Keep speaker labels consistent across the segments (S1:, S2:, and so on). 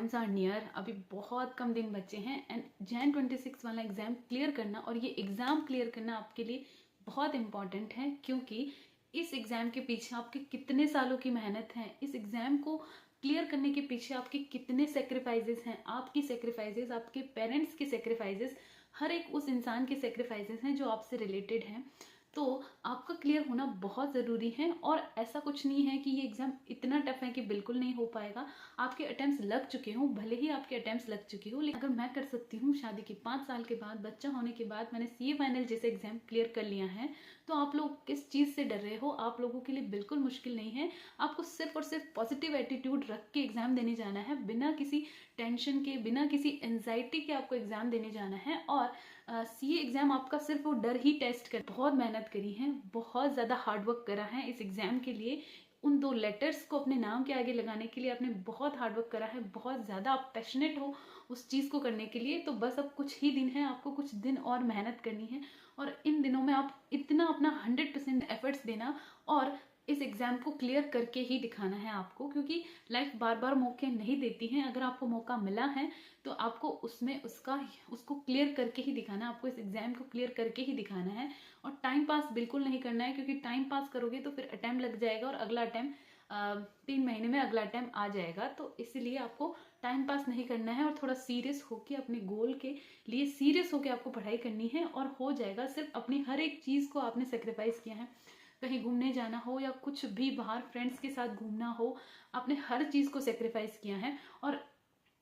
S1: Exams are near, अभी बहुत कम दिन बचे हैं एंड Jan 26 वाला एग्ज़ाम क्लियर करना, और ये एग्ज़ाम क्लियर करना आपके लिए बहुत इम्पॉर्टेंट है, क्योंकि इस एग्ज़ाम के पीछे आपके कितने सालों की मेहनत है, इस एग्ज़ाम को क्लियर करने के पीछे आपके कितने सेक्रीफाइसेस हैं, आपकी सेक्रीफाइसेस, आपके पेरेंट्स के सेक्रीफाइसेस, हर एक उस इंसान के सेक्रीफाइसेस हैं जो आपसे रिलेटेड हैं। तो आपका क्लियर होना बहुत ज़रूरी है, और ऐसा कुछ नहीं है कि ये एग्ज़ाम इतना टफ है कि बिल्कुल नहीं हो पाएगा। आपके अटेम्प्ट्स लग चुके हों, भले ही आपके अटेम्प्ट्स लग चुके हो, लेकिन अगर मैं कर सकती हूँ शादी के 5 साल के बाद, बच्चा होने के बाद मैंने CA फाइनल जैसे एग्ज़ाम क्लियर कर लिया है, तो आप लोग किस चीज़ से डर रहे हो? आप लोगों के लिए बिल्कुल मुश्किल नहीं है। आपको सिर्फ और सिर्फ पॉजिटिव एटीट्यूड रख के एग्ज़ाम देने जाना है, बिना किसी टेंशन के, बिना किसी एंजाइटी के आपको एग्ज़ाम देने जाना है। और CA एग्ज़ाम आपका सिर्फ वो डर ही टेस्ट कर, बहुत मेहनत करी है, बहुत ज़्यादा हार्डवर्क करा है इस एग्ज़ाम के लिए। उन 2 लेटर्स को अपने नाम के आगे लगाने के लिए आपने बहुत हार्डवर्क करा है, बहुत ज़्यादा आप पैशनेट हो उस चीज़ को करने के लिए। तो बस अब कुछ ही दिन है, आपको कुछ दिन और मेहनत करनी है, और इन दिनों में आप इतना अपना 100% एफर्ट्स देना, और इस एग्ज़ाम को क्लियर करके ही दिखाना है आपको, क्योंकि लाइफ बार बार मौके नहीं देती हैं। अगर आपको मौका मिला है तो आपको उसमें उसको क्लियर करके ही दिखाना है, आपको इस एग्ज़ाम को क्लियर करके ही दिखाना है। और टाइम पास बिल्कुल नहीं करना है, क्योंकि टाइम पास करोगे तो फिर अटैम्प्ट लग जाएगा, और अगला अटैम्प्ट 3 महीने में अगला अटैम्प्ट आ जाएगा। तो इसलिए आपको टाइम पास नहीं करना है, और थोड़ा सीरियस होकर अपने गोल के लिए सीरियस होकर आपको पढ़ाई करनी है, और हो जाएगा। सिर्फ अपनी हर एक चीज़ को आपने सेक्रीफाइस किया है, कहीं घूमने जाना हो या कुछ भी बाहर फ्रेंड्स के साथ घूमना हो, आपने हर चीज़ को सेक्रीफाइस किया है, और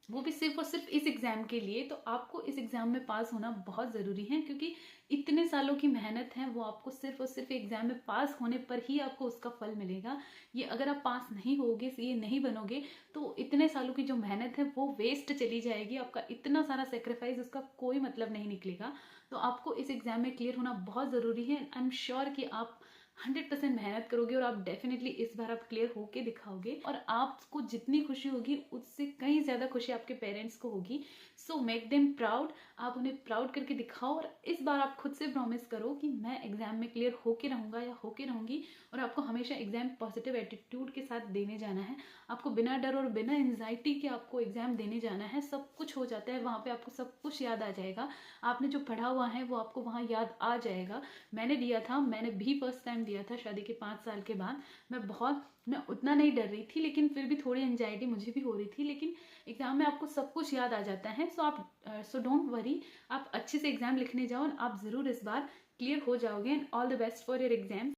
S1: वो भी सिर्फ और सिर्फ इस एग्ज़ाम के लिए। तो आपको इस एग्ज़ाम में पास होना बहुत ज़रूरी है, क्योंकि इतने सालों की मेहनत है वो आपको सिर्फ और सिर्फ एग्ज़ाम में पास होने पर ही आपको उसका फल मिलेगा। ये अगर आप पास नहीं होगे, ये नहीं बनोगे, तो इतने सालों की जो मेहनत है वो वेस्ट चली जाएगी, आपका इतना सारा सेक्रीफाइस, उसका कोई मतलब नहीं निकलेगा। तो आपको इस एग्ज़ाम में क्लियर होना बहुत ज़रूरी है। आई एम श्योर कि आप 100% मेहनत करोगे, और आप डेफिनेटली इस बार आप क्लियर होके दिखाओगे, और आपको जितनी खुशी होगी उससे कहीं ज़्यादा खुशी आपके पेरेंट्स को होगी। सो मेक देम प्राउड, आप उन्हें प्राउड करके दिखाओ, और इस बार आप खुद से प्रॉमिस करो कि मैं एग्ज़ाम में क्लियर होके रहूँगा या होके रहूँगी। और आपको हमेशा एग्ज़ाम पॉजिटिव एटीट्यूड के साथ देने जाना है, आपको बिना डर और बिना एंजाइटी के आपको एग्ज़ाम देने जाना है। सब कुछ हो जाता है वहाँ पे, आपको सब कुछ याद आ जाएगा, आपने जो पढ़ा हुआ है वो आपको वहाँ याद आ जाएगा। मैंने दिया था, मैंने भी फर्स्ट टाइम दिया था शादी के 5 साल के बाद। मैं उतना नहीं डर रही थी, लेकिन फिर भी थोड़ी एंजाइटी मुझे भी हो रही थी, लेकिन एग्ज़ाम में आपको सब कुछ याद आ जाता है। सो डोंट वरी, आप अच्छे से एग्ज़ाम लिखने जाओ, आप ज़रूर इस बार क्लियर हो जाओगे। And all the best for your exam.